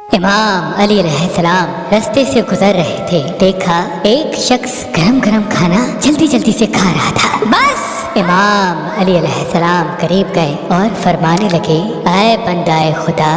इमाम अली अलैहिस्सलाम रास्ते से गुजर रहे थे। देखा एक शख्स गरम गरम खाना जल्दी जल्दी से खा रहा था। बस इमाम अली अलैहिस्सलाम करीब गए और फरमाने लगे, ऐ बंदाए खुदा,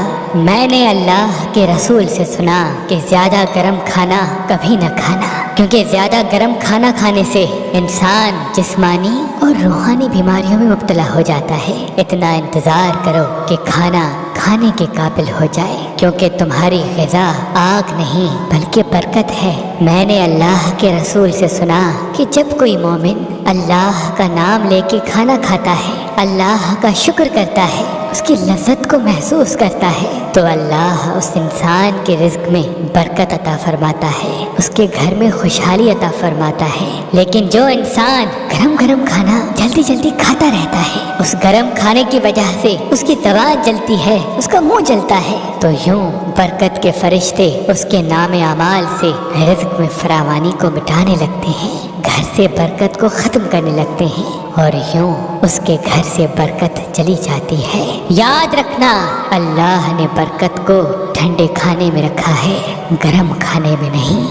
मैंने अल्लाह के रसूल से सुना कि ज्यादा गरम खाना कभी न खाना, क्योंकि ज्यादा गरम खाना खाने से इंसान जिस्मानी और रूहानी बीमारियों में मुब्तला हो जाता है। इतना इंतजार करो कि खाना खाने के काबिल हो जाए, क्योंकि तुम्हारी ग़िज़ा आग नहीं बल्कि बरकत है। मैंने अल्लाह के रसूल से सुना कि जब कोई मोमिन अल्लाह का नाम लेके खाना खाता है, अल्लाह का शुक्र करता है, उसकी लज्जत को महसूस करता है, तो अल्लाह उस इंसान के रिज़्क़ में बरकत अता फरमाता है, उसके घर में खुशहाली अता फरमाता है। लेकिन जो इंसान गरम गरम खाना जल्दी जल्दी खाता रहता है, उस गरम खाने की वजह से उसकी ज़बान जलती है, उसका मुंह जलता है, तो यूं बरकत के फरिश्ते उसके नाम अमाल से रिज़्क़ में फरावानी को मिटाने लगते हैं, घर से बरकत को ख़त्म करने लगते हैं, और यूं उसके घर से बरकत चली जाती है। याद रखना, अल्लाह ने बरकत को ठंडे खाने में रखा है, गरम खाने में नहीं।